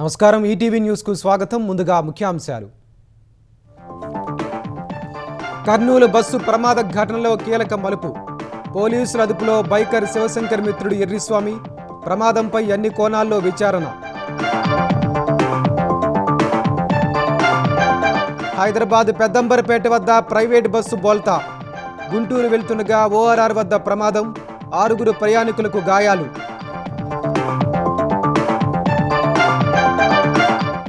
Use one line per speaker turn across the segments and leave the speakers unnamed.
నమస్కారం ETV news కు స్వాగతం ముందుగా ముఖ్యాంశాలు కర్నూలు బస్సు ప్రమాద ఘటనలో కీలక మలుపు పోలీసుల అదుపులో బైకర్ శివశంకర్ మిత్రుడు ఎర్రిస్వామి ప్రమాదంపై అన్ని కోణాల్లో విచారణ హైదరాబాద్ పెద్దంబరపేట వద్ద ప్రైవేట్ బస్సు బోల్తా గుంటూరు వెళ్తుండగా ఓఆర్ఆర్ వద్ద ప్రమాదం 6 ప్రయాణికులకు గాయాలు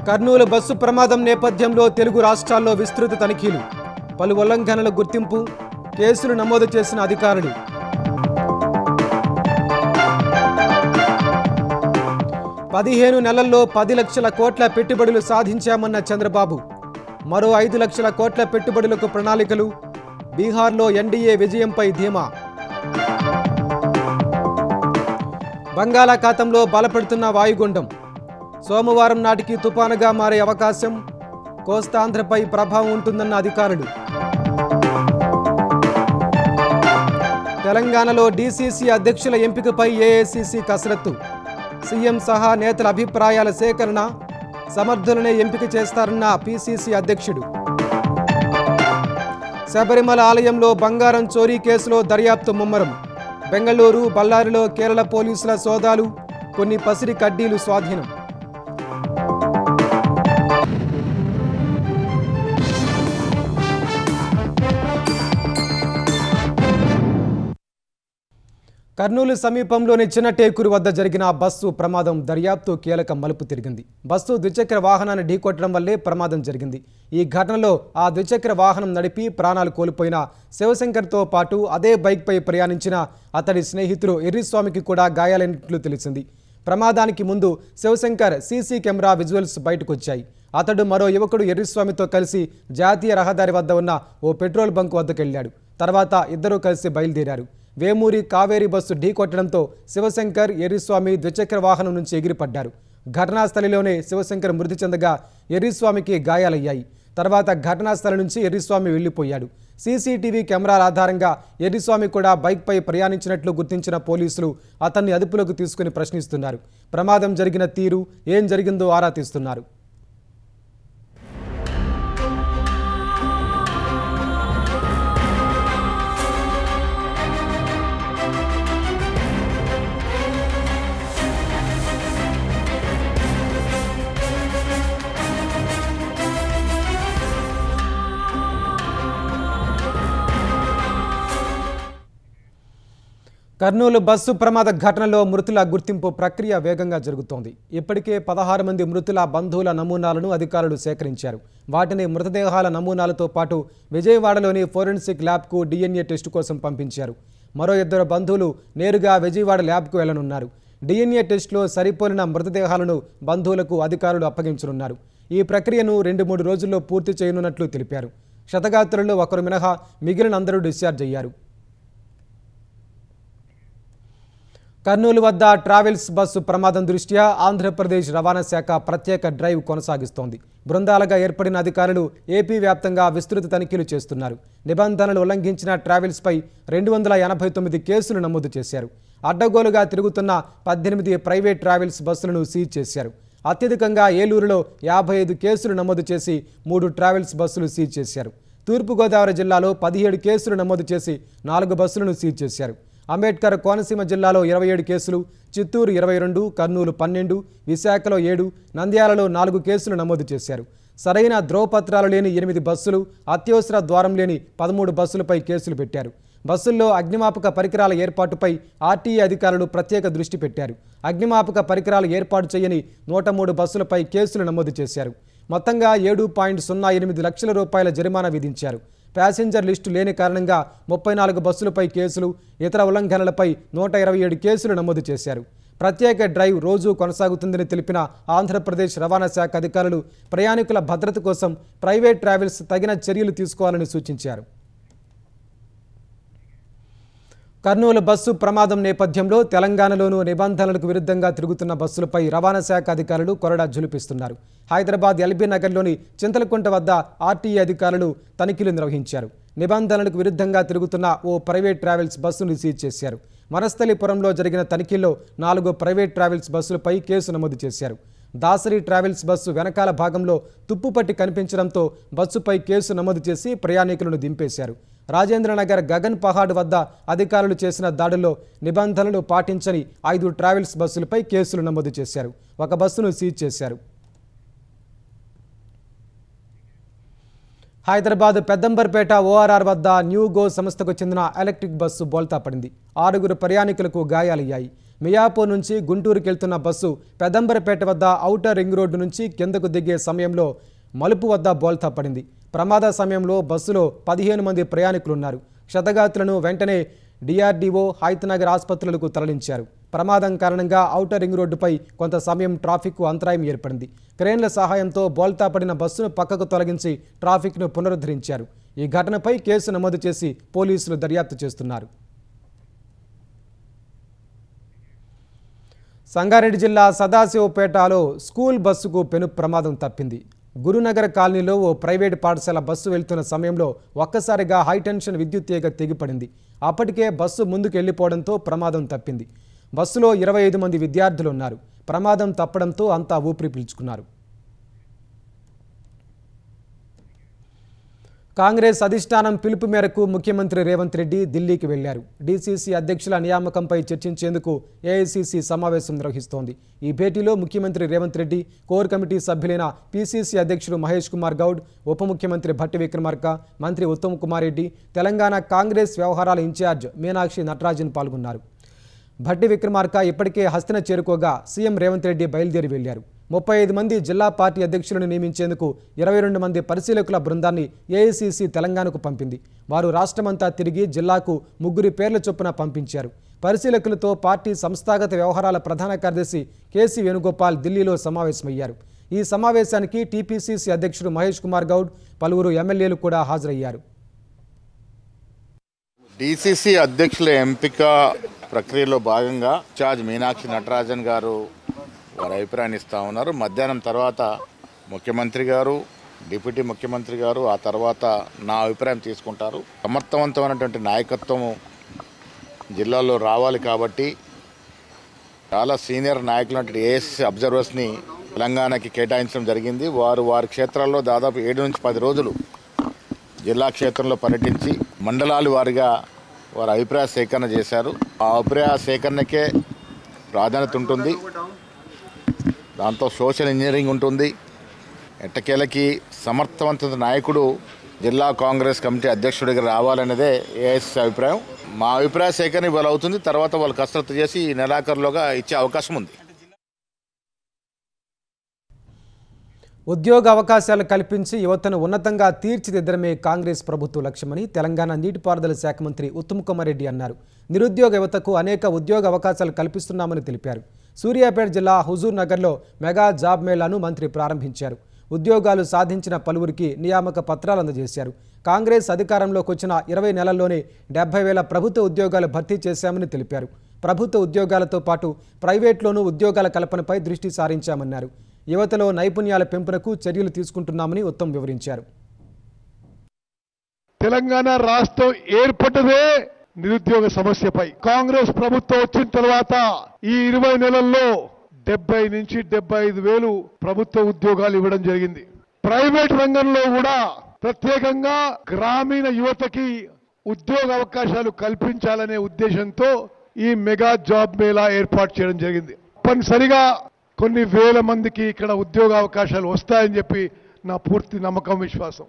కర్నూలు బస్సు ప్రమాదం నేపథ్యంలో తెలుగు రాష్ట్రాల్లో విస్తృత తనిఖీలు పలు ఉల్లంఘనల గుర్తింపు కేసులు నమోదు చేసిన అధికారులు పదిహేను నెలల్లో 10 లక్షల కోట్ల పెట్టుబడులు సాధించామన్న చంద్రబాబు మరో 5 లక్షల కోట్ల పెట్టుబడులకు ప్రణాళికలు బీహార్లో ఎన్డీఏ విజయంపై ధీమా బంగాళాఖాతంలో బలపడుతున్న వాయుగుండం సోమవారం నాటికి తుపానుగా మారే అవకాశం కోస్తాంధ్రపై ప్రభావం ఉంటుందన్న అధికారులు తెలంగాణలో డీసీసీ అధ్యక్షుల ఎంపికపై ఏఐసీసీ కసరత్తు సీఎం సహా నేతల అభిప్రాయాల సేకరణ సమర్థులనే ఎంపిక చేస్తారన్న పీసీసీ అధ్యక్షుడు శబరిమల ఆలయంలో బంగారం చోరీ కేసులో దర్యాప్తు ముమ్మరం బెంగళూరు బళ్ళారిలో కేరళ పోలీసుల సోదాలు కొన్ని పసిరి కడ్డీలు స్వాధీనం కర్నూలు సమీపంలోని చిన్నటేకూరు వద్ద జరిగిన బస్సు ప్రమాదం దర్యాప్తు కీలక మలుపు తిరిగింది బస్సు ద్విచక్ర వాహనాన్ని ఢీకొట్టడం వల్లే ప్రమాదం జరిగింది ఈ ఘటనలో ఆ ద్విచక్ర వాహనం నడిపి ప్రాణాలు కోల్పోయిన శివశంకర్తో పాటు అదే బైక్పై ప్రయాణించిన అతడి స్నేహితులు ఎర్రిస్వామికి కూడా గాయాలైనట్లు తెలిసింది ప్రమాదానికి ముందు శివశంకర్ సీసీ కెమెరా విజువల్స్ బయటకొచ్చాయి అతడు మరో యువకుడు ఎర్రిస్వామితో కలిసి జాతీయ రహదారి వద్ద ఉన్న ఓ పెట్రోల్ బంక్ వద్దకు వెళ్లాడు తర్వాత ఇద్దరూ కలిసి బయలుదేరారు వేమూరి కావేరీ బస్సు ఢీకొట్టడంతో శివశంకర్ ఎర్రిస్వామి ద్విచక్ర వాహనం నుంచి ఎగిరిపడ్డారు ఘటనా స్థలిలోనే శివశంకర్ మృతి చెందగా ఎర్రిస్వామికి గాయాలయ్యాయి తర్వాత ఘటనా స్థలం నుంచి ఎర్రిస్వామి వెళ్లిపోయాడు సీసీటీవీ కెమెరాల ఆధారంగా ఎర్రిస్వామి కూడా బైక్పై ప్రయాణించినట్లు గుర్తించిన పోలీసులు అతన్ని అదుపులోకి తీసుకుని ప్రశ్నిస్తున్నారు ప్రమాదం జరిగిన తీరు ఏం జరిగిందో ఆరా తీస్తున్నారు కర్నూలు బస్సు ప్రమాద ఘటనలో మృతుల గుర్తింపు ప్రక్రియ వేగంగా జరుగుతోంది ఇప్పటికే 16 మంది మృతుల బంధువుల నమూనాలను అధికారులు సేకరించారు వాటిని మృతదేహాల నమూనాలతో పాటు విజయవాడలోని ఫోరెన్సిక్ ల్యాబ్కు డిఎన్ఏ టెస్టు కోసం పంపించారు మరో 2 బంధువులు నేరుగా విజయవాడ ల్యాబ్కు వెళ్లనున్నారు డిఎన్ఏ టెస్టులో సరిపోలిన మృతదేహాలను బంధువులకు అధికారులు అప్పగించనున్నారు ఈ ప్రక్రియను 2-3 రోజుల్లో పూర్తి చేయనున్నట్లు తెలిపారు క్షతగాత్రుల్లో ఒకరు మినహా మిగిలిన అందరూ డిశ్చార్జ్ అయ్యారు కర్నూలు వద్ద ట్రావెల్స్ బస్సు ప్రమాదం దృష్ట్యా ఆంధ్రప్రదేశ్ రవాణా శాఖ ప్రత్యేక డ్రైవ్ కొనసాగిస్తోంది బృందాలుగా ఏర్పడిన అధికారులు ఏపీ వ్యాప్తంగా విస్తృత తనిఖీలు చేస్తున్నారు నిబంధనలు ఉల్లంఘించిన ట్రావెల్స్పై 289 కేసులు నమోదు చేశారు అడ్డగోలుగా తిరుగుతున్న 18 ప్రైవేట్ ట్రావెల్స్ బస్సులను సీజ్ చేశారు అత్యధికంగా ఏలూరులో 55 కేసులు నమోదు చేసి 3 ట్రావెల్స్ బస్సులు సీజ్ చేశారు తూర్పుగోదావరి జిల్లాలో 17 కేసులు నమోదు చేసి 4 బస్సులను సీజ్ చేశారు అంబేద్కర్ కోనసీమ జిల్లాలో 27 కేసులు చిత్తూరు 22 కర్నూలు 12 విశాఖలో 7 నంద్యాలలో 4 కేసులు నమోదు చేశారు సరైన ధ్రువపత్రాలు లేని 8 బస్సులు అత్యవసర ద్వారం లేని 13 బస్సులపై కేసులు పెట్టారు బస్సుల్లో అగ్నిమాపక పరికరాల ఏర్పాటుపై ఆర్టీఏ అధికారులు ప్రత్యేక దృష్టి పెట్టారు అగ్నిమాపక పరికరాలు ఏర్పాటు చేయని 103 బస్సులపై కేసులు నమోదు చేశారు మొత్తంగా 7.08 లక్షల రూపాయల జరిమానా విధించారు ప్యాసింజర్ లిస్టు లేని కారణంగా 34 బస్సులపై కేసులు ఇతర ఉల్లంఘనలపై 127 కేసులు నమోదు చేశారు ప్రత్యేక డ్రైవ్ రోజూ కొనసాగుతుందని తెలిపిన ఆంధ్రప్రదేశ్ రవాణా శాఖ అధికారులు ప్రయాణికుల భద్రత కోసం ప్రైవేట్ ట్రావెల్స్ తగిన చర్యలు తీసుకోవాలని సూచించారు కర్నూలు బస్సు ప్రమాదం నేపథ్యంలో తెలంగాణలోనూ నిబంధనలకు విరుద్ధంగా తిరుగుతున్న బస్సులపై రవాణా శాఖ అధికారులు కొరడా జులిపిస్తున్నారు హైదరాబాద్ ఎల్బీ నగర్లోని చింతలకుంట వద్ద ఆర్టీఏ అధికారులు తనిఖీలు నిర్వహించారు నిబంధనలకు విరుద్ధంగా తిరుగుతున్న ఓ ప్రైవేట్ ట్రావెల్స్ బస్సును సీజ్ చేశారు వనస్థలిపురంలో జరిగిన తనిఖీల్లో 4 ప్రైవేట్ ట్రావెల్స్ బస్సులపై కేసు నమోదు చేశారు దాసరి ట్రావెల్స్ బస్సు వెనకాల భాగంలో తుప్పుపట్టి కనిపించడంతో బస్సుపై కేసు నమోదు చేసి ప్రయాణికులను దింపేశారు. రాజేంద్రనగర్ గగన్ పహాడ్ వద్ద అధికారులు చేసిన దాడుల్లో నిబంధనలు పాటించని 5 ట్రావెల్స్ బస్సులపై కేసులు నమోదు చేశారు. ఒక బస్సును సీజ్ చేశారు. హైదరాబాద్ పెద్దంబర్పేట ఓఆర్ఆర్ వద్ద న్యూ గో సంస్థకు చెందిన ఎలక్ట్రిక్ బస్సు బోల్తా పడింది. 6 ప్రయాణికులకు గాయాలయ్యాయి. మియాపూర్ నుంచి గుంటూరుకు వెళ్తున్న బస్సు పెద్దంబర్పేట వద్ద ఔటర్ రింగ్ రోడ్డు నుంచి కిందకు దిగే సమయంలో మలుపు వద్ద బోల్తా పడింది. ప్రమాద సమయంలో బస్సులో 15 మంది ప్రయాణికులున్నారు. క్షతగాతులను వెంటనే డిఆర్డీఓ హైతనగర్ ఆసుపత్రులకు తరలించారు. ప్రమాదం కారణంగా ఔటర్ రింగ్ రోడ్డుపై కొంత సమయం ట్రాఫిక్కు అంతరాయం ఏర్పడింది. క్రేన్ల సహాయంతో బోల్తా పడిన బస్సును పక్కకు తొలగించి ట్రాఫిక్ను పునరుద్ధరించారు. ఈ ఘటనపై కేసు నమోదు చేసి పోలీసులు దర్యాప్తు చేస్తున్నారు. సంగారెడ్డి జిల్లా సదాశివపేటలో స్కూల్ బస్సుకు పెను ప్రమాదం తప్పింది. గురునగర్ కాలనీలో ఓ ప్రైవేటు పాఠశాల బస్సు వెళ్తున్న సమయంలో ఒక్కసారిగా హైటెన్షన్ విద్యుత్ తీగ తెగిపడింది. అప్పటికే బస్సు ముందుకు వెళ్లిపోవడంతో ప్రమాదం తప్పింది. బస్సులో 25 మంది విద్యార్థులు ఉన్నారు. ప్రమాదం తప్పడంతో అంతా ఊపిరి పీల్చుకున్నారు. కాంగ్రెస్ అధిష్టానం పిలుపు మేరకు ముఖ్యమంత్రి రేవంత్ రెడ్డి ఢిల్లీకి వెళ్లారు. డీసీసీ అధ్యక్షుల నియామకంపై చర్చించేందుకు ఏఐసీసీ సమావేశం నిర్వహిస్తోంది. ఈ భేటీలో ముఖ్యమంత్రి రేవంత్ రెడ్డి, కోర్ కమిటీ సభ్యులైన పీసీసీ అధ్యక్షుడు మహేష్ కుమార్ గౌడ్, ఉప ముఖ్యమంత్రి భట్టి విక్రమార్క, మంత్రి ఉత్తమ్ కుమార్ రెడ్డి, తెలంగాణ కాంగ్రెస్ వ్యవహారాల ఇన్ఛార్జ్ మీనాక్షి నటరాజన్ పాల్గొన్నారు. భట్టి విక్రమార్క ఇప్పటికే హస్తిన చేరుకోగా సీఎం రేవంత్ రెడ్డి బయలుదేరి వెళ్లారు. 35 మంది జిల్లా పార్టీ అధ్యక్షులను నియమించేందుకు 22 మంది పరిశీలకుల బృందాన్ని ఏఐసీసీ తెలంగాణకు పంపింది. వారు రాష్ట్రమంతా తిరిగి జిల్లాకు 3 పేర్ల చొప్పున పంపించారు. పరిశీలకులతో పార్టీ సంస్థాగత వ్యవహారాల ప్రధాన కార్యదర్శి కేసీ వేణుగోపాల్ ఢిల్లీలో సమావేశమయ్యారు. ఈ సమావేశానికి టీపీసీసీ అధ్యక్షుడు మహేష్ కుమార్ గౌడ్, పలువురు ఎమ్మెల్యేలు కూడా హాజరయ్యారు.
డీసీసీ అధ్యక్షుల ఎంపిక ప్రక్రియలో భాగంగా ఇన్ఛార్జ్ మీనాక్షి నటరాజన్ గారు వారి అభిప్రాయాన్ని ఇస్తూ ఉన్నారు. మధ్యాహ్నం తర్వాత ముఖ్యమంత్రి గారు, డిప్యూటీ ముఖ్యమంత్రి గారు, ఆ తర్వాత నా అభిప్రాయం తీసుకుంటారు. సమర్థవంతమైనటువంటి నాయకత్వం జిల్లాలో రావాలి కాబట్టి చాలా సీనియర్ నాయకులు ఏఎస్సీ అబ్జర్వర్స్ని తెలంగాణకి కేటాయించడం జరిగింది. వారి క్షేత్రాల్లో దాదాపు 7 నుంచి 10 రోజులు జిల్లా క్షేత్రంలో పర్యటించి మండలాల వారిగా వారి అభిప్రాయ సేకరణ చేశారు. ఆ అభిప్రాయ సేకరణకే ప్రాధాన్యత ఉంటుంది. దాంతో సోషల్ ఇంజనీరింగ్ ఉంటుంది. ఎట్టకేలకి సమర్థవంతమైన నాయకుడు జిల్లా కాంగ్రెస్ కమిటీ అధ్యక్షుడిగా రావాలనేదే ఏఐసీసీ అభిప్రాయం. మా అభిప్రాయ సేకరణ ఇవాళ అవుతుంది. తర్వాత వాళ్ళు కసరత్తు చేసి ఈ నెలాఖరులోగా ఇచ్చే అవకాశం ఉంది.
ఉద్యోగ అవకాశాలు కల్పించి యువతను ఉన్నతంగా తీర్చిదిద్దడమే కాంగ్రెస్ ప్రభుత్వ లక్ష్యమని తెలంగాణ నీటిపారుదల శాఖ మంత్రి ఉత్తమ్ కుమార్ రెడ్డి అన్నారు. నిరుద్యోగ యువతకు అనేక ఉద్యోగ అవకాశాలు కల్పిస్తున్నామని తెలిపారు. సూర్యాపేట జిల్లా హుజూర్ నగర్లో మెగా జాబ్ మేళాను మంత్రి ప్రారంభించారు. ఉద్యోగాలు సాధించిన పలువురికి నియామక పత్రాలు అందజేశారు. కాంగ్రెస్ అధికారంలోకి వచ్చిన 20 నెలల్లోనే 70,000 ప్రభుత్వ ఉద్యోగాలు భర్తీ చేశామని తెలిపారు. ప్రభుత్వ ఉద్యోగాలతో పాటు ప్రైవేట్లోనూ ఉద్యోగాల కల్పనపై దృష్టి సారించామన్నారు. యువతలో నైపుణ్యాల పెంపునకు చర్యలు తీసుకుంటున్నామని ఉత్తమ్ వివరించారు.
తెలంగాణ రాష్ట్రం ఏర్పడ్డదే నిరుద్యోగ సమస్యపై. కాంగ్రెస్ ప్రభుత్వం వచ్చిన తర్వాత ఈ 20 నెలల్లో 70 నుంచి 75,000 ప్రభుత్వ ఉద్యోగాలు ఇవ్వడం జరిగింది. ప్రైవేట్ రంగంలో కూడా ప్రత్యేకంగా గ్రామీణ యువతకి ఉద్యోగ అవకాశాలు కల్పించాలనే ఉద్దేశంతో ఈ మెగా జాబ్ మేళా ఏర్పాటు చేయడం జరిగింది. తప్పనిసరిగా కొన్ని వేల మందికి ఇక్కడ ఉద్యోగ అవకాశాలు వస్తాయని చెప్పి నా పూర్తి నమ్మకం, విశ్వాసం.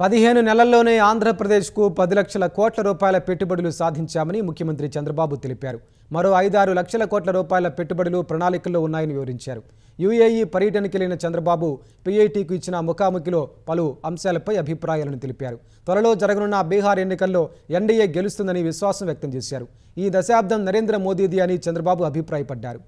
15 నెలల్లోనే ఆంధ్రప్రదేశ్కు 10 లక్షల కోట్ల రూపాయల పెట్టుబడులు సాధించామని ముఖ్యమంత్రి చంద్రబాబు తెలిపారు. మరో 5-6 లక్షల కోట్ల రూపాయల పెట్టుబడులు ప్రణాళికల్లో ఉన్నాయని వివరించారు. యుఏఈ పర్యటనకి వెళ్లిన చంద్రబాబు పీఐటీకు ఇచ్చిన ముఖాముఖిలో పలు అంశాలపై అభిప్రాయాలను తెలిపారు. త్వరలో జరగనున్న బీహార్ ఎన్నికల్లో ఎన్డీఏ గెలుస్తుందని విశ్వాసం వ్యక్తం చేశారు. ఈ దశాబ్దం నరేంద్ర మోదీది అని చంద్రబాబు అభిప్రాయపడ్డారు.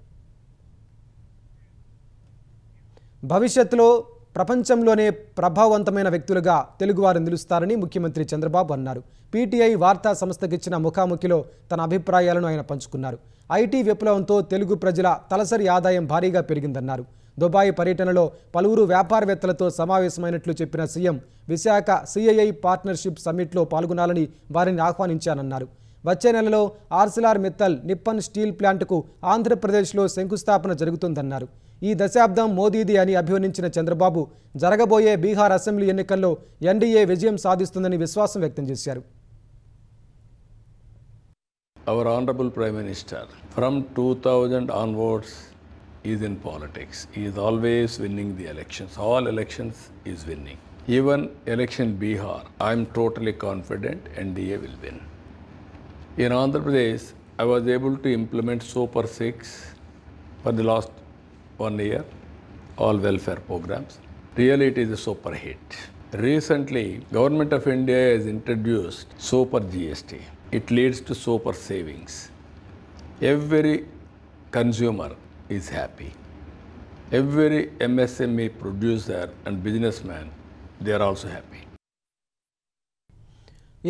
భవిష్యత్తులో ప్రపంచంలోనే ప్రభావవంతమైన వ్యక్తులుగా తెలుగువారు నిలుస్తారని ముఖ్యమంత్రి చంద్రబాబు అన్నారు. పీటీఐ వార్తా సంస్థకిచ్చిన ముఖాముఖిలో తన అభిప్రాయాలను ఆయన పంచుకున్నారు. ఐటీ విప్లవంతో తెలుగు ప్రజల తలసరి ఆదాయం భారీగా పెరిగిందన్నారు. దుబాయ్ పర్యటనలో పలువురు వ్యాపారవేత్తలతో సమావేశమైనట్లు చెప్పిన సీఎం విశాఖ సిఐఐ పార్ట్నర్షిప్ సమ్మిట్లో పాల్గొనాలని వారిని ఆహ్వానించానన్నారు. వచ్చే నెలలో ఆర్సిలార్ మిత్తల్ నిప్పన్ స్టీల్ ప్లాంట్కు ఆంధ్రప్రదేశ్లో శంకుస్థాపన జరుగుతుందన్నారు. ఈ దశాబ్దం మోదీది అని అభివర్ణించిన చంద్రబాబు జరగబోయే బీహార్ అసెంబ్లీ ఎన్నికల్లో ఎన్డీఏ విజయం సాధిస్తుందని విశ్వాసం వ్యక్తం చేశారు.
Our Honorable Prime Minister, from 2000 onwards, is in politics. He is always winning the elections. All elections is winning. Even election Bihar, I am totally confident NDA will win. In Andhra Pradesh, I was able to implement Super 6 for the last 1 year, all welfare programs. Really, it is a super hit. Recently, Government of India has introduced Super GST. It leads to super savings. Every consumer is happy. Every MSME producer and businessman, they are also happy.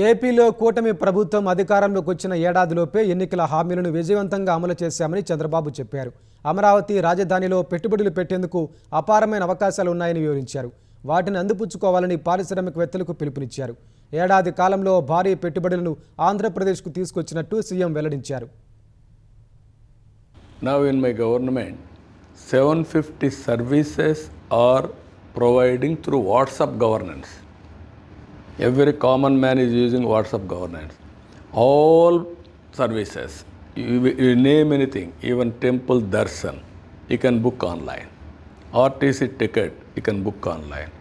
ఏపీలో కూటమి ప్రభుత్వం అధికారంలోకి వచ్చిన ఏడాదిలోపే ఎన్నికల హామీలను విజయవంతంగా అమలు చేశామని చంద్రబాబు చెప్పారు. అమరావతి రాజధానిలో పెట్టుబడులు పెట్టేందుకు అపారమైన అవకాశాలు ఉన్నాయని వివరించారు. వాటిని అందిపుచ్చుకోవాలని పారిశ్రామికవేత్తలకు పిలుపునిచ్చారు. ఏడాది కాలంలో భారీ పెట్టుబడులను ఆంధ్రప్రదేశ్కు తీసుకొచ్చినట్టు సీఎం వెల్లడించారు.
Now in my government, 750 services are providing through WhatsApp governance. Every common man is using WhatsApp governance. All services, you name anything, even temple darshan, you can book online. RTC ticket, you can book online.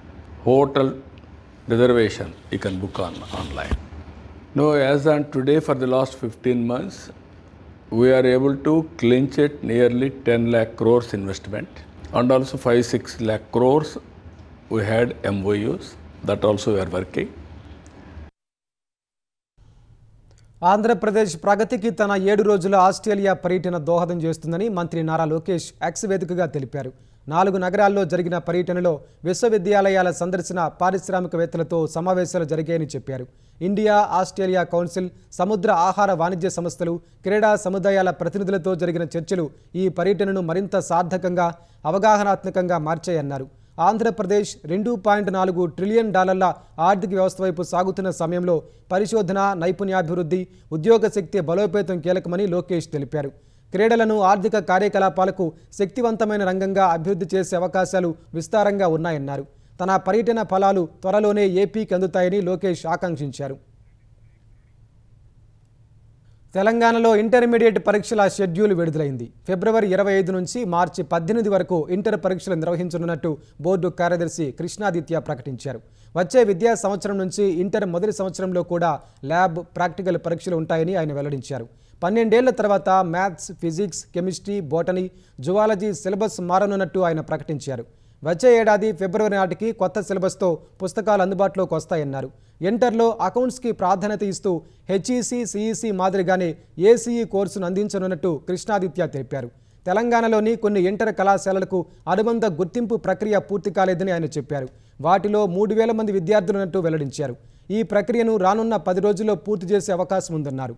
Hotel reservation, you can book online. No, as on today, for the last 15 months, we are able to clinch it nearly 10 lakh crores investment, and also 5-6 lakh crores we had MOUs, that also we are working.
Andhra Pradesh ప్రగతికి తన 7 రోజుల Australia పర్యటన దోహదం చేస్తుందని మంత్రి Nara Lokesh X వేదికగా తెలిపారు. 4 నగరాల్లో జరిగిన పర్యటనలో విశ్వవిద్యాలయాల సందర్శన, పారిశ్రామికవేత్తలతో సమావేశాలు జరిగాయని చెప్పారు. ఇండియా ఆస్ట్రేలియా కౌన్సిల్, సముద్ర ఆహార వాణిజ్య సంస్థలు, క్రీడా సముదాయాల ప్రతినిధులతో జరిగిన చర్చలు ఈ పర్యటనను మరింత సార్థకంగా, అవగాహనాత్మకంగా మార్చాయన్నారు. ఆంధ్రప్రదేశ్ $2.4 ట్రిలియన్ ఆర్థిక వ్యవస్థ వైపు సాగుతున్న సమయంలో పరిశోధన, నైపుణ్యాభివృద్ధి, ఉద్యోగ శక్తి బలోపేతం కీలకమని లోకేష్ తెలిపారు. క్రీడలను ఆర్థిక కార్యకలాపాలకు శక్తివంతమైన రంగంగా అభివృద్ధి చేసే అవకాశాలు విస్తారంగా ఉన్నాయన్నారు. తన పర్యటన ఫలాలు త్వరలోనే ఏపీకి అందుతాయని లోకేష్ ఆకాంక్షించారు. తెలంగాణలో ఇంటర్మీడియట్ పరీక్షల షెడ్యూల్ విడుదలైంది. ఫిబ్రవరి 25 నుంచి మార్చి 18 వరకు ఇంటర్ పరీక్షలు నిర్వహించనున్నట్టు బోర్డు కార్యదర్శి కృష్ణాదిత్య ప్రకటించారు. వచ్చే విద్యా సంవత్సరం నుంచి ఇంటర్ మొదటి సంవత్సరంలో కూడా ల్యాబ్, ప్రాక్టికల్ పరీక్షలు ఉంటాయని ఆయన వెల్లడించారు. 12 ఏళ్ల తర్వాత maths, physics, chemistry, botany, zoology syllabus మారనున్నట్టు ఆయన ప్రకటించారు. వచ్చే ఏడాది ఫిబ్రవరి నాటికి కొత్త సిలబస్తో పుస్తకాలు అందుబాటులోకి వస్తాయన్నారు. ఇంటర్లో అకౌంట్స్కి ప్రాధాన్యత ఇస్తూ హెచ్ఈసీ, సిఈసీ మాదిరిగానే ఏసీఈ కోర్సును అందించనున్నట్టు కృష్ణాదిత్య తెలిపారు. తెలంగాణలోని కొన్ని ఇంటర్ కళాశాలలకు అనుబంధ గుర్తింపు ప్రక్రియ పూర్తి కాలేదని ఆయన చెప్పారు. వాటిలో 3000 మంది విద్యార్థులున్నట్టు వెల్లడించారు. ఈ ప్రక్రియను రానున్న 10 రోజుల్లో పూర్తి చేసే అవకాశం ఉందన్నారు.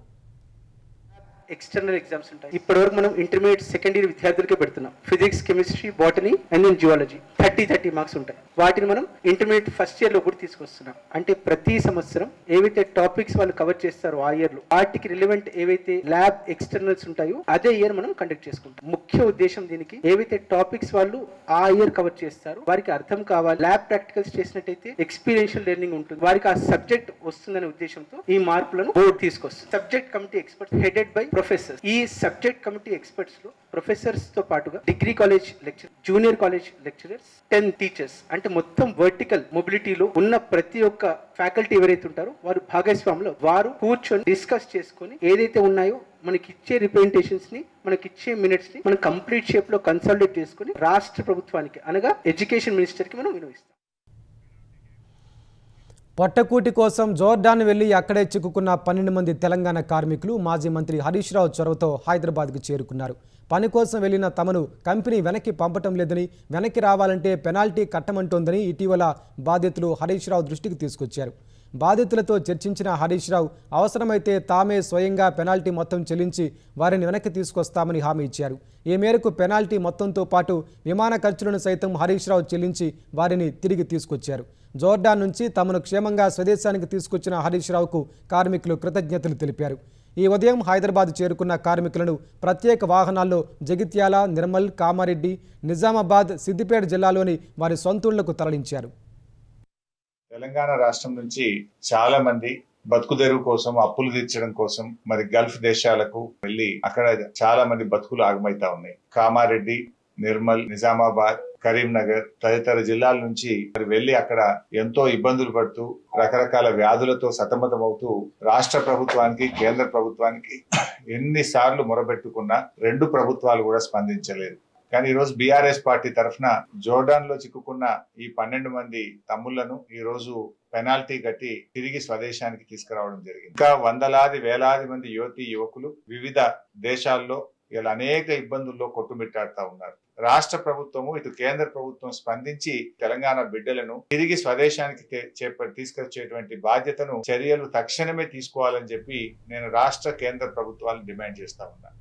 ఎక్స్టర్నల్ ఎగ్జామ్స్ ఉంటాయి. ఇప్పటివరకు మనం ఇంటర్మీడియట్ సెకండ్ ఇయర్ విద్యార్థులకే పెడుతున్నాం. Physics, chemistry, botany and then geology 30 marks ఉంటాయి. వాటిని మనం ఇంటర్మీడియట్ ఫస్ట్ ఇయర్ లో కూడా తీసుకొస్తున్నాం. అంటే ప్రతి సంవత్సరం ఏవైతే టాపిక్స్ వాళ్ళు కవర్ చేస్తారో ఆ ఇయర్ లో వాటికి రిలవెంట్ ఏవైతే ల్యాబ్ ఎక్స్టర్నల్స్ ఉంటాయో అదే ఇయర్ మనం కండక్ట్ చేసుకుంటాం. ముఖ్య ఉద్దేశం దీనికి ఏవైతే టాపిక్స్ వాళ్ళు ఆ ఇయర్ కవర్ చేస్తారో వారికి అర్థం కావాలి. ల్యాబ్ ప్రాక్టికల్స్ చేసినట్టయితే ఎక్స్పీరియన్షియల్ లెర్నింగ్ ఉంటుంది, వారికి ఆ సబ్జెక్ట్ వస్తుందనే ఉద్దేశంతో ఈ మార్పులను బోర్డు తీసుకొస్తుంది. Subject committee experts headed by professors. ఈ సబ్జెక్ట్ కమిటీ ఎక్స్పర్ట్స్ లో ప్రొఫెసర్స్ తో పాటుగా degree college lecturer, junior college lecturers, 10 teachers, అంటే మొత్తం వర్టికల్ మొబిలిటీలో ఉన్న ప్రతి ఒక్క ఫ్యాకల్టీ ఎవరైతే ఉంటారో వారు భాగస్వాములు. వారు కూర్చొని డిస్కస్ చేసుకొని ఏదైతే ఉన్నాయో మనకి ఇచ్చే రిప్రజెంటేషన్స్ ని, మనకి ఇచ్చే మినిట్స్ ని మనం కంప్లీట్ షేప్ లో కన్సాలిడేట్ చేసుకుని రాష్ట్ర ప్రభుత్వానికి అనగా ఎడ్యుకేషన్ మినిస్టర్ కి మనం వినియోగిస్తాం.
పొట్టకూటి కోసం జోర్డాన్ వెళ్లి అక్కడే చిక్కుకున్న 12 మంది తెలంగాణ కార్మికులు మాజీ మంత్రి హరీష్ రావు చొరవతో హైదరాబాద్కు చేరుకున్నారు. పని కోసం వెళ్లిన తమను కంపెనీ వెనక్కి పంపటం లేదని, వెనక్కి రావాలంటే పెనాల్టీ కట్టమంటోందని ఇటీవల బాధితులు హరీష్ రావు దృష్టికి తీసుకొచ్చారు. బాధితులతో చర్చించిన హరీష్ రావు అవసరమైతే తామే స్వయంగా పెనాల్టీ మొత్తం చెల్లించి వారిని వెనక్కి తీసుకొస్తామని హామీ ఇచ్చారు. ఈ మేరకు పెనాల్టీ మొత్తంతో పాటు విమాన ఖర్చులను సైతం హరీష్ రావు చెల్లించి వారిని తిరిగి తీసుకొచ్చారు. జోర్డాన్ నుంచి తమను క్షేమంగా స్వదేశానికి తీసుకొచ్చిన హరీష్ రావుకు కార్మికులు కృతజ్ఞతలు తెలిపారు. ఈ ఉదయం హైదరాబాద్ చేరుకున్న కార్మికులను ప్రత్యేక వాహనాల్లో జగిత్యాల, నిర్మల్, కామారెడ్డి, నిజామాబాద్, సిద్దిపేట జిల్లాలోని వారి సొంతూళ్లకు తరలించారు.
తెలంగాణ రాష్ట్రం నుంచి చాలా మంది బతుకుదెరువు కోసం, అప్పులు తీర్చడం కోసం మరి గల్ఫ్ దేశాలకు వెళ్లి అక్కడ చాలా మంది బతుకులు ఆగమైతా ఉన్నాయి. కామారెడ్డి, నిర్మల్, నిజామాబాద్, కరీంనగర్ తదితర జిల్లాల నుంచి మరి వెళ్లి అక్కడ ఎంతో ఇబ్బందులు పడుతూ రకరకాల వ్యాధులతో సతమతమవుతూ రాష్ట్ర ప్రభుత్వానికి, కేంద్ర ప్రభుత్వానికి ఎన్నిసార్లు మొరబెట్టుకున్నా రెండు ప్రభుత్వాలు కూడా స్పందించలేదు. కానీ ఈ రోజు బీఆర్ఎస్ పార్టీ తరఫున జోర్డాన్ లో చిక్కుకున్న ఈ 12 మంది తమ్ముళ్లను ఈ రోజు పెనాల్టీ కట్టి తిరిగి స్వదేశానికి తీసుకురావడం జరిగింది. ఇంకా వందలాది వేలాది మంది యువతీ యువకులు వివిధ దేశాల్లో ఇలా అనేక ఇబ్బందుల్లో కొట్టుమిట్టాడుతా ఉన్నారు. రాష్ట్ర ప్రభుత్వము ఇటు కేంద్ర ప్రభుత్వం స్పందించి తెలంగాణ బిడ్డలను తిరిగి స్వదేశానికి తీసుకొచ్చేటువంటి బాధ్యతను, చర్యలు తక్షణమే తీసుకోవాలని చెప్పి నేను రాష్ట్ర కేంద్ర ప్రభుత్వాలను డిమాండ్ చేస్తా ఉన్నాను.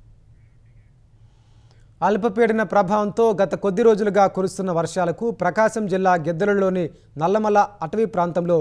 అల్పపీడన ప్రభావంతో గత కొద్ది రోజులుగా కురుస్తున్న వర్షాలకు ప్రకాశం జిల్లా గిద్దలలోని నల్లమల అటవీ ప్రాంతంలో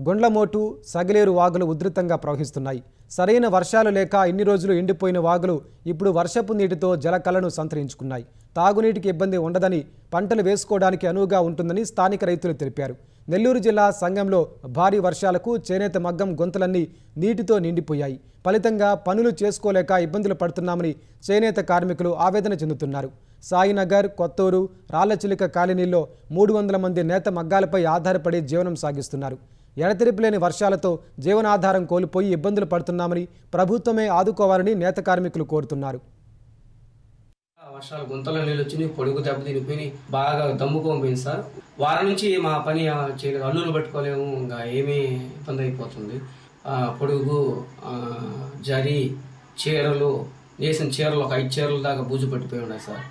గుండ్లమోటు, సగిలేరు వాగులు ఉధృతంగా ప్రవహిస్తున్నాయి. సరైన వర్షాలు లేక ఇన్ని రోజులు ఎండిపోయిన వాగులు ఇప్పుడు వర్షపు నీటితో జలకళను సంతరించుకున్నాయి. తాగునీటికి ఇబ్బంది ఉండదని, పంటలు వేసుకోవడానికి అనువుగా ఉంటుందని స్థానిక రైతులు తెలిపారు. నెల్లూరు జిల్లా సంగంలో భారీ వర్షాలకు చేనేత మగ్గం గొంతులన్నీ నీటితో నిండిపోయాయి. ఫలితంగా పనులు చేసుకోలేక ఇబ్బందులు పడుతున్నామని చేనేత కార్మికులు ఆవేదన చెందుతున్నారు. సాయినగర్, కొత్తూరు, రాళ్లచిలిక కాలనీల్లో 300 మంది నేత మగ్గాలపై ఆధారపడి జీవనం సాగిస్తున్నారు. ఎడతెరిపిలేని వర్షాలతో జీవనాధారం కోల్పోయి ఇబ్బందులు పడుతున్నామని ప్రభుత్వమే ఆదుకోవాలని నేత కార్మికులు కోరుతున్నారు.
వర్షాలు గుంతలో నీళ్ళు వచ్చి పొడుగు దెబ్బ తినిపోయి బాగా దమ్ముకోపోయింది సార్. వారం నుంచి మా పని చేయలేదు, అల్లులు పట్టుకోలేము, ఇంకా ఏమీ ఇబ్బంది అయిపోతుంది. పొడుగు, జరి, చీరలు, వేసిన చీరలు ఒక 5 చీరల దాకా బూజు పట్టిపోయి ఉన్నాయి సార్.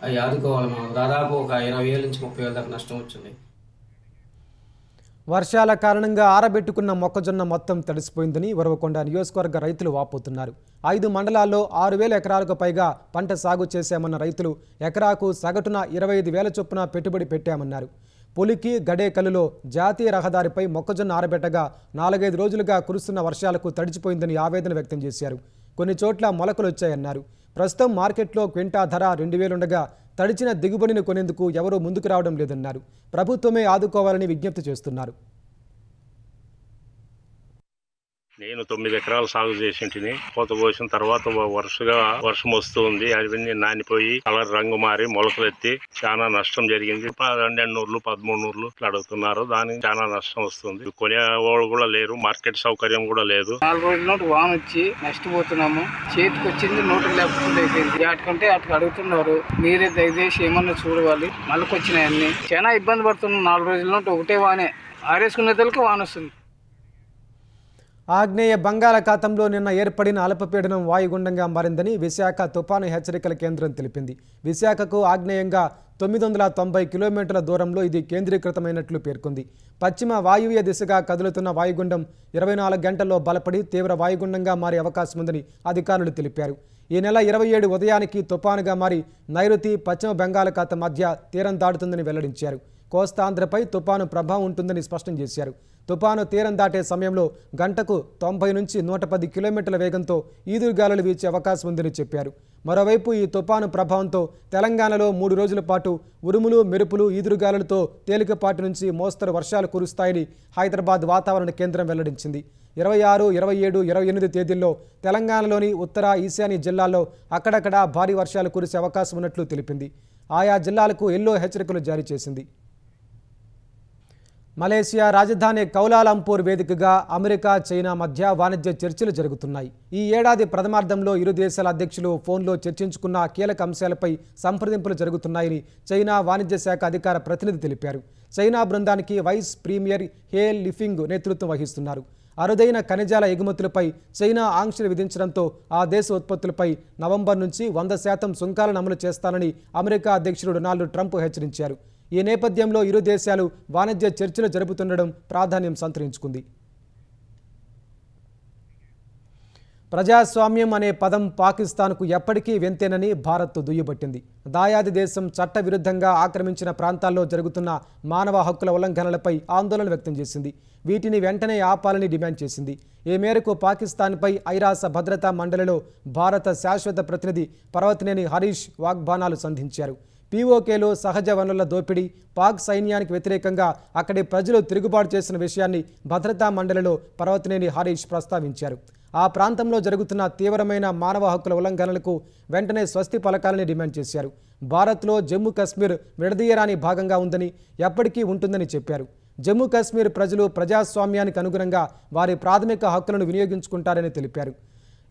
అవి ఆదుకోవాలి. మాకు దాదాపు ఒక 20,000 నుంచి 30,000 దాకా నష్టం వచ్చింది.
వర్షాల కారణంగా ఆరబెట్టుకున్న మొక్కజొన్న మొత్తం తడిసిపోయిందని ఉరవకొండ నియోజకవర్గ రైతులు వాపోతున్నారు. 5 మండలాల్లో 6,000 ఎకరాలకు పైగా పంట సాగు చేశామన్న రైతులు ఎకరాకు సగటున 25,000 చొప్పున పెట్టుబడి పెట్టామన్నారు. పులికి గడేకల్లులో జాతీయ రహదారిపై మొక్కజొన్న ఆరబెట్టగా 4-5 రోజులుగా కురుస్తున్న వర్షాలకు తడిచిపోయిందని ఆవేదన వ్యక్తం చేశారు. కొన్ని చోట్ల మొలకలు వచ్చాయన్నారు. ప్రస్తుతం మార్కెట్లో క్వింటా ధర 2,000 ఉండగా తడిచిన దిగుబడిని కొనేందుకు ఎవరూ ముందుకు రావడం లేదన్నారు. ప్రభుత్వమే ఆదుకోవాలని విజ్ఞప్తి చేస్తున్నారు.
నేను 9 ఎకరాలు సాగు చేసింటిని. కోత కోసిన తర్వాత వరుసగా వర్షం వస్తుంది. అవన్నీ నానిపోయి కలర్ రంగు మారి మొలకలెత్తి చాలా నష్టం జరిగింది. 12 నూర్లు 13 నూర్లు ఇట్లా అడుగుతున్నారు. దానికి చాలా నష్టం వస్తుంది. కొనేవాళ్ళు కూడా లేరు, మార్కెట్ సౌకర్యం కూడా లేదు.
4 రోజుల నోటు వాన వచ్చి నష్టపోతున్నాము. చేతికి వచ్చింది నోటు లేకుండా అయిపోయింది. అటుకంటే అటు అడుగుతున్నారు. మీరే దయచేసి ఏమన్నా చూడవాలి. మళ్ళకొచ్చినాయన్ని చాలా ఇబ్బంది పడుతున్నాం. 4 రోజుల నోటు ఒకటే వానే, ఆరేసుకునే తలకి వాన వస్తుంది.
ఆగ్నేయ బంగాళాఖాతంలో నిన్న ఏర్పడిన అల్పపీడనం వాయుగుండంగా మారిందని విశాఖ తుపాను హెచ్చరికల కేంద్రం తెలిపింది. విశాఖకు ఆగ్నేయంగా 990 కిలోమీటర్ల దూరంలో ఇది కేంద్రీకృతమైనట్లు పేర్కొంది. పశ్చిమ వాయువ్య దిశగా కదులుతున్న వాయుగుండం 24 గంటల్లో బలపడి తీవ్ర వాయుగుండంగా మారే అవకాశం ఉందని అధికారులు తెలిపారు. ఈ నెల 27 ఉదయానికి తుపానుగా మారి నైరుతి, పశ్చిమ బంగాళాఖాతం మధ్య తీరం దాటుతుందని వెల్లడించారు. కోస్తాంధ్రపై తుపాను ప్రభావం ఉంటుందని స్పష్టం చేశారు. తుపాను తీరం దాటే సమయంలో గంటకు 90 నుంచి 110 కిలోమీటర్ల వేగంతో ఈదురుగాలులు వీచే అవకాశం ఉందని చెప్పారు. మరోవైపు ఈ తుపాను ప్రభావంతో తెలంగాణలో 3 రోజుల పాటు ఉరుములు, మెరుపులు, ఈదురుగాలులతో తేలికపాటి నుంచి మోస్తరు వర్షాలు కురుస్తాయని హైదరాబాద్ వాతావరణ కేంద్రం వెల్లడించింది. 26, 27, 28 తేదీల్లో తెలంగాణలోని ఉత్తర, ఈశాన్య జిల్లాల్లో అక్కడక్కడ భారీ వర్షాలు కురిసే అవకాశం ఉన్నట్లు తెలిపింది. ఆయా జిల్లాలకు ఎల్లో హెచ్చరికలు జారీ చేసింది. మలేసియా రాజధాని కౌలాలంపూర్ వేదికగా అమెరికా, చైనా మధ్య వాణిజ్య చర్చలు జరుగుతున్నాయి. ఈ ఏడాది ప్రథమార్థంలో ఇరు దేశాల అధ్యక్షులు ఫోన్లో చర్చించుకున్న కీలక అంశాలపై సంప్రదింపులు జరుగుతున్నాయని చైనా వాణిజ్య శాఖ అధికార ప్రతినిధి తెలిపారు. చైనా బృందానికి వైస్ ప్రీమియర్ హే లిఫింగ్ నేతృత్వం వహిస్తున్నారు. అరుదైన ఖనిజాల ఎగుమతులపై చైనా ఆంక్షలు విధించడంతో ఆ దేశ ఉత్పత్తులపై నవంబర్ నుంచి 100% సుంకాలను అమలు చేస్తానని అమెరికా అధ్యక్షుడు డొనాల్డ్ ట్రంప్ హెచ్చరించారు. ఈ నేపథ్యంలో ఇరు దేశాలు వాణిజ్య చర్చలు జరుపుతుండడం ప్రాధాన్యం సంతరించుకుంది. ప్రజాస్వామ్యం అనే పదం పాకిస్తాన్కు ఎప్పటికీ వెంతేనని భారత్ దుయ్యబట్టింది. దాయాది దేశం చట్టవిరుద్ధంగా ఆక్రమించిన ప్రాంతాల్లో జరుగుతున్న మానవ హక్కుల ఉల్లంఘనలపై ఆందోళన వ్యక్తం చేసింది. వీటిని వెంటనే ఆపాలని డిమాండ్ చేసింది. ఈ మేరకు పాకిస్తాన్పై ఐరాస భద్రతా మండలిలో భారత శాశ్వత ప్రతినిధి పర్వతనేని హరీష్ వాగ్బానాలు సంధించారు. పీఓకేలో సహజ వనరుల దోపిడీ, పాక్ సైన్యానికి వ్యతిరేకంగా అక్కడి ప్రజలు తిరుగుబాటు చేసిన విషయాన్ని భద్రతా మండలిలో పర్వతనేని హరీష్ ప్రస్తావించారు. ఆ ప్రాంతంలో జరుగుతున్న తీవ్రమైన మానవ హక్కుల ఉల్లంఘనలకు వెంటనే స్వస్తి పలకాలని డిమాండ్ చేశారు. భారత్లో జమ్మూ కశ్మీర్ విడదీయరాని భాగంగా ఉందని, ఎప్పటికీ ఉంటుందని చెప్పారు. జమ్మూ కశ్మీర్ ప్రజలు ప్రజాస్వామ్యానికి అనుగుణంగా వారి ప్రాథమిక హక్కులను వినియోగించుకుంటారని తెలిపారు.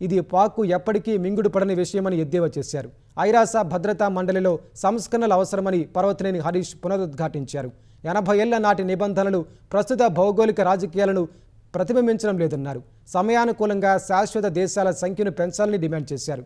ఇది పాక్కు ఎప్పటికీ మింగుడు పడని విషయమని ఎద్దేవా చేశారు. ఐరాస భద్రతా మండలిలో సంస్కరణలు అవసరమని పర్వతనేని హరీష్ పునరుద్ఘాటించారు. 80 ఏళ్ల నాటి నిబంధనలు ప్రస్తుత భౌగోళిక రాజకీయాలను ప్రతిబింబించడం లేదన్నారు. సమయానుకూలంగా శాశ్వత దేశాల సంఖ్యను పెంచాలని డిమాండ్ చేశారు.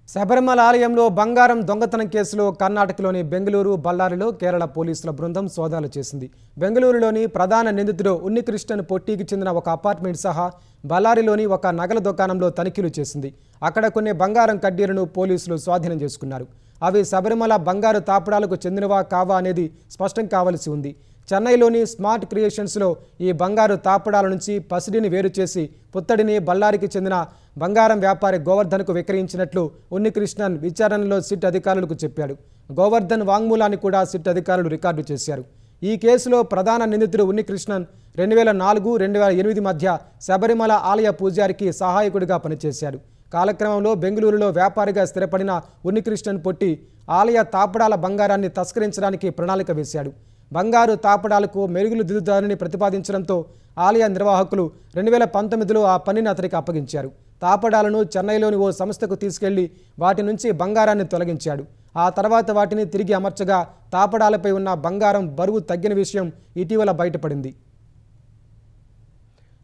శబరిమల ఆలయంలో బంగారం దొంగతనం కేసులో కర్ణాటకలోని బెంగళూరు, బళ్ళారిలో కేరళ పోలీసుల బృందం సోదాలు చేసింది. బెంగళూరులోని ప్రధాన నిందితుడు ఉన్నికృష్ణన్ పొట్టికి చెందిన ఒక అపార్ట్మెంట్ సహా బళ్ళారిలోని ఒక నగల దుకాణంలో తనిఖీలు చేసింది. అక్కడ కొన్ని బంగారం కడ్డీలను పోలీసులు స్వాధీనం చేసుకున్నారు. అవి శబరిమల బంగారు తాపడాలకు చెందినవా కావా అనేది స్పష్టం కావాల్సి ఉంది. చెన్నైలోని స్మార్ట్ క్రియేషన్స్లో ఈ బంగారు తాపడాల నుంచి పసిడిని వేరు చేసి పుత్తడిని బళ్ళారికి చెందిన బంగారం వ్యాపారి గోవర్ధన్కు విక్రయించినట్లు ఉన్నికృష్ణన్ విచారణలో సిట్ అధికారులకు చెప్పాడు. గోవర్ధన్ వాంగ్మూలాన్ని కూడా సిట్ అధికారులు రికార్డు చేశారు. ఈ కేసులో ప్రధాన నిందితుడు ఉన్నికృష్ణన్ 2004-2008 మధ్య శబరిమల ఆలయ పూజారికి సహాయకుడిగా పనిచేశాడు. కాలక్రమంలో బెంగళూరులో వ్యాపారిగా స్థిరపడిన ఉన్నికృష్ణన్ పొట్టి ఆలయ తాపడాల బంగారాన్ని తస్కరించడానికి ప్రణాళిక వేశాడు. బంగారు తాపడాలకు మెరుగులు దిద్దుతారని ప్రతిపాదించడంతో ఆలయ నిర్వాహకులు 2019లో ఆ పనిని అతనికి అప్పగించారు. తాపడాలను చెన్నైలోని ఓ సంస్థకు తీసుకెళ్లి వాటి నుంచి బంగారాన్ని తొలగించాడు. ఆ తర్వాత వాటిని తిరిగి అమర్చగా తాపడాలపై ఉన్న బంగారం బరువు తగ్గిన విషయం ఇటీవల బయటపడింది.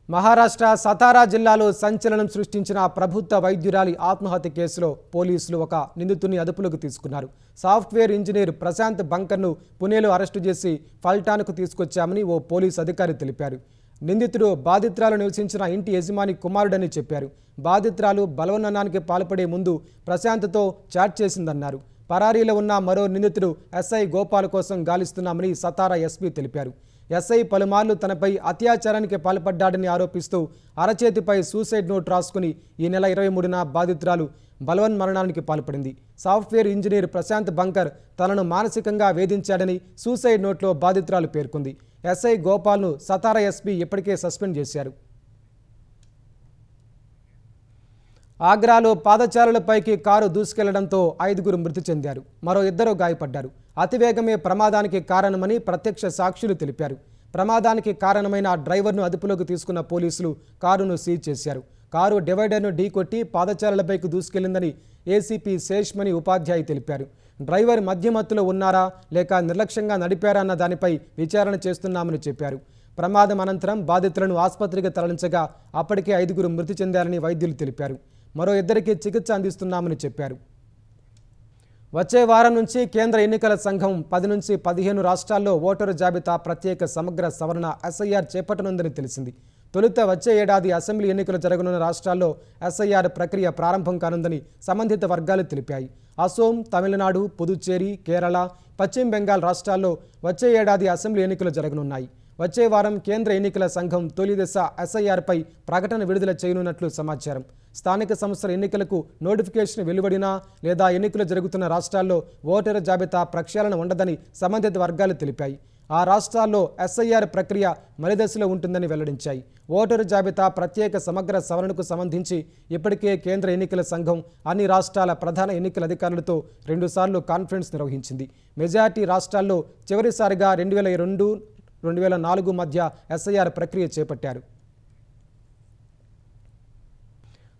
మహారాష్ట్ర సతారా జిల్లాలో సంచలనం సృష్టించిన ప్రభుత్వ వైద్యురాలి ఆత్మహత్య కేసులో పోలీసులు ఒక నిందితుడిని అదుపులోకి తీసుకున్నారు. సాఫ్ట్వేర్ ఇంజనీర్ ప్రశాంత్ బంకర్ను పుణేలో అరెస్టు చేసి ఫల్టాన్కు తీసుకొచ్చామని ఓ పోలీసు అధికారి తెలిపారు. నిందితుడు బాధితురాలు నివసించిన ఇంటి యజమాని కుమారుడని చెప్పారు. బాధితురాలు బలవన్మరణానికి పాల్పడే ముందు ప్రశాంత్తో చాట్ చేసిందన్నారు. పరారీలో ఉన్న మరో నిందితుడు ఎస్ఐ గోపాల్ కోసం గాలిస్తున్నామని సతారా ఎస్పీ తెలిపారు. ఎస్ఐ పలుమార్లు తనపై అత్యాచారానికి పాల్పడ్డాడని ఆరోపిస్తూ అరచేతిపై సూసైడ్ నోట్ రాసుకుని ఈ నెల 23న బాధితురాలు బలవన్మరణానికి పాల్పడింది. సాఫ్ట్వేర్ ఇంజనీర్ ప్రశాంత్ బంకర్ తనను మానసికంగా వేధించాడని సూసైడ్ నోట్లో బాధితురాలు పేర్కొంది. ఎస్ఐ గోపాల్ను సతారా ఎస్పీ ఇప్పటికే సస్పెండ్ చేశారు. ఆగ్రాలో పాదచారులపైకి కారు దూసుకెళ్లడంతో 5గురు మృతి చెందారు. మరో 2 గాయపడ్డారు. అతివేగమే ప్రమాదానికి కారణమని ప్రత్యక్ష సాక్షులు తెలిపారు. ప్రమాదానికి కారణమైన డ్రైవర్ను అదుపులోకి తీసుకున్న పోలీసులు కారును సీజ్ చేశారు. కారు డివైడర్ను ఢీకొట్టి పాదచారులపైకి దూసుకెళ్లిందని ఏసీపీ శేష్మణి ఉపాధ్యాయ్ తెలిపారు. డ్రైవర్ మధ్యమత్తులో ఉన్నారా లేక నిర్లక్ష్యంగా నడిపారా అన్న దానిపై విచారణ చేస్తున్నామని చెప్పారు. ప్రమాదం అనంతరం బాధితులను ఆసుపత్రికి తరలించగా అప్పటికే 5గురు మృతి చెందారని వైద్యులు తెలిపారు. మరో 2కి చికిత్స అందిస్తున్నామని చెప్పారు. వచ్చే వారం నుంచి కేంద్ర ఎన్నికల సంఘం 10 నుంచి 15 రాష్ట్రాల్లో ఓటరు జాబితా ప్రత్యేక సమగ్ర సవరణ ఎస్ఐఆర్ చేపట్టనుందని తెలిసింది. తొలుత వచ్చే ఏడాది అసెంబ్లీ ఎన్నికలు జరగనున్న రాష్ట్రాల్లో ఎస్ఐఆర్ ప్రక్రియ ప్రారంభం కానుందని సంబంధిత వర్గాలు తెలిపాయి. అసోం, తమిళనాడు, పుదుచ్చేరి, కేరళ, పశ్చిమ బెంగాల్ రాష్ట్రాల్లో వచ్చే ఏడాది అసెంబ్లీ ఎన్నికలు జరగనున్నాయి. వచ్చే వారం కేంద్ర ఎన్నికల సంఘం తొలి దశ ఎస్ఐఆర్పై ప్రకటన విడుదల చేయనున్నట్లు సమాచారం. స్థానిక సంస్థల ఎన్నికలకు నోటిఫికేషన్ వెలువడినా లేదా ఎన్నికలు జరుగుతున్న రాష్ట్రాల్లో ఓటరు జాబితా ప్రక్షాళన ఉండదని సంబంధిత వర్గాలు తెలిపాయి. ఆ రాష్ట్రాల్లో ఎస్ఐఆర్ ప్రక్రియ మలిదశలో ఉంటుందని వెల్లడించాయి. ఓటరు జాబితా ప్రత్యేక సమగ్ర సవరణకు సంబంధించి ఇప్పటికే కేంద్ర ఎన్నికల సంఘం అన్ని రాష్ట్రాల ప్రధాన ఎన్నికల అధికారులతో 2 సార్లు కాన్ఫరెన్స్ నిర్వహించింది. మెజార్టీ రాష్ట్రాల్లో చివరిసారిగా 2002-2004 మధ్య ఎస్ఐఆర్ ప్రక్రియ చేపట్టారు.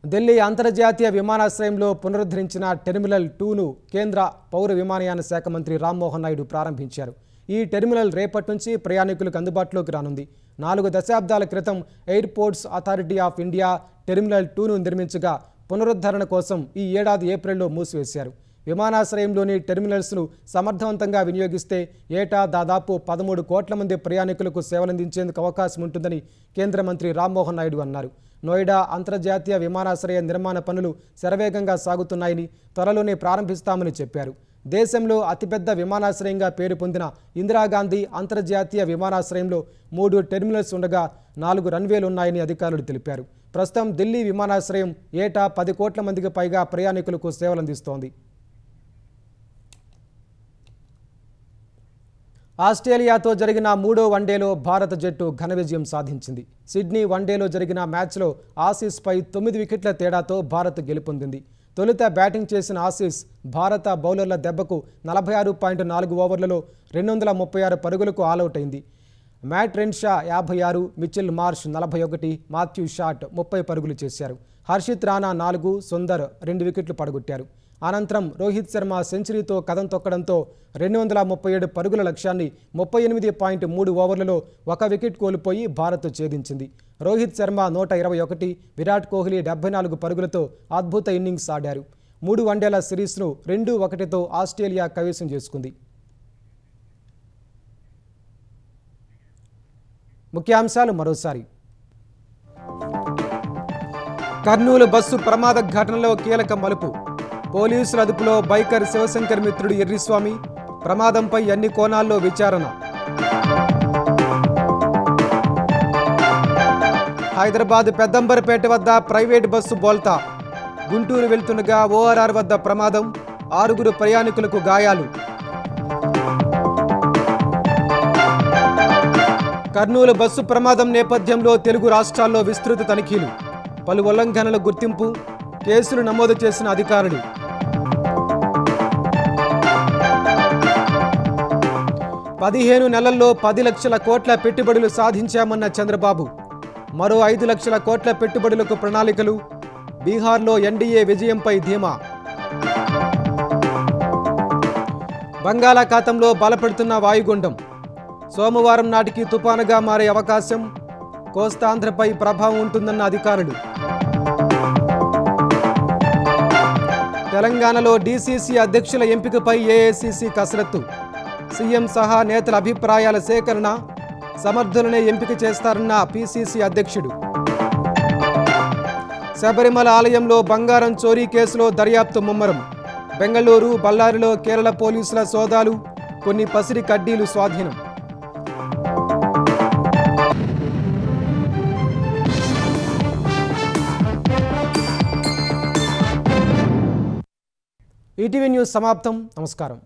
ఢిల్లీ అంతర్జాతీయ విమానాశ్రయంలో పునరుద్ధరించిన టెర్మినల్ 2ను కేంద్ర పౌర విమానయాన శాఖ మంత్రి రామ్మోహన్ నాయుడు ప్రారంభించారు. ఈ టెర్మినల్ రేపటి నుంచి ప్రయాణికులకు అందుబాటులోకి రానుంది. 4 దశాబ్దాల క్రితం airports authority of India terminal 2ను నిర్మించగా పునరుద్ధరణ కోసం ఈ ఏడాది ఏప్రిల్లో మూసివేశారు. విమానాశ్రయంలోని టెర్మినల్స్ను సమర్థవంతంగా వినియోగిస్తే ఏటా దాదాపు 13 కోట్ల మంది ప్రయాణికులకు సేవలందించేందుకు అవకాశం ఉంటుందని కేంద్ర మంత్రి రామ్మోహన్ నాయుడు అన్నారు. నోయిడా అంతర్జాతీయ విమానాశ్రయ నిర్మాణ పనులు శరవేగంగా సాగుతున్నాయని, త్వరలోనే ప్రారంభిస్తామని చెప్పారు. దేశంలో అతిపెద్ద విమానాశ్రయంగా పేరు పొందిన ఇందిరాగాంధీ అంతర్జాతీయ విమానాశ్రయంలో 3 టెర్మినల్స్ ఉండగా 4 రన్వేలు ఉన్నాయని అధికారులు తెలిపారు. ప్రస్తుతం ఢిల్లీ విమానాశ్రయం ఏటా 10 కోట్ల మందికి పైగా ప్రయాణికులకు సేవలందిస్తోంది. ఆస్ట్రేలియాతో జరిగిన 3వ వన్డేలో భారత జట్టు ఘన విజయం సాధించింది. సిడ్నీ వన్డేలో జరిగిన మ్యాచ్లో ఆసీస్పై 9 వికెట్ల తేడాతో భారత్ గెలుపొందింది. తొలుత బ్యాటింగ్ చేసిన ఆసీస్ భారత బౌలర్ల దెబ్బకు 46.4 ఓవర్లలో 236 పరుగులకు ఆలౌట్ అయింది. Matt Renshaw 56, Mitchell Marsh 41, Matthew Short 30 పరుగులు చేశారు. హర్షిత్ రాణా 4, సుందర్ 2 వికెట్లు పడగొట్టారు. అనంతరం రోహిత్ శర్మ సెంచరీతో కదం తొక్కడంతో 237 పరుగుల లక్ష్యాన్ని 38.3 ఓవర్లలో 1 వికెట్ కోల్పోయి భారత్ ఛేదించింది. రోహిత్ శర్మ 121, విరాట్ కోహ్లీ 74 పరుగులతో అద్భుత ఇన్నింగ్స్ ఆడారు. 3 వన్డేల సిరీస్ను 2-1తో ఆస్ట్రేలియా కైవసం చేసుకుంది. ముఖ్యాంశాలు మరోసారి. కర్నూలు బస్సు ప్రమాద ఘటనలో కీలక మలుపు. పోలీసుల అదుపులో బైకర్ శివశంకర్ మిత్రుడు ఎర్రిస్వామి. ప్రమాదంపై అన్ని కోణాల్లో విచారణ. హైదరాబాద్ పెద్దంబరపేట వద్ద ప్రైవేట్ బస్సు బోల్తా. గుంటూరు వెళ్తుండగా ఓఆర్ఆర్ వద్ద ప్రమాదం. 6 ప్రయాణికులకు గాయాలు. కర్నూలు బస్సు ప్రమాదం నేపథ్యంలో తెలుగు రాష్ట్రాల్లో విస్తృత తనిఖీలు. పలు ఉల్లంఘనల గుర్తింపు, కేసులు నమోదు చేసిన అధికారులు. పదిహేను నెలల్లో 10 లక్షల కోట్ల పెట్టుబడులు సాధించామన్న చంద్రబాబు. మరో 5 లక్షల కోట్ల పెట్టుబడులకు ప్రణాళికలు. బీహార్లో ఎన్డీఏ విజయంపై ధీమా. బంగాళాఖాతంలో బలపడుతున్న వాయుగుండం. సోమవారం నాటికి తుపానుగా మారే అవకాశం. కోస్తాంధ్రపై ప్రభావం ఉంటుందన్న అధికారులు. తెలంగాణలో డీసీసీ అధ్యక్షుల ఎంపికపై ఏఐసీసీ కసరత్తు. సీఎం సహా నేతల అభిప్రాయాల సేకరణ. సమర్థులనే ఎంపిక చేస్తారన్న పీసీసీ అధ్యక్షుడు. శబరిమల ఆలయంలో బంగారం చోరీ కేసులో దర్యాప్తు ముమ్మరం. బెంగళూరు, బళ్ళారిలో కేరళ పోలీసుల సోదాలు. కొన్ని పసిరి కడ్డీలు స్వాధీనం. ఈటీవీ న్యూస్ సమాప్తం. నమస్కారం.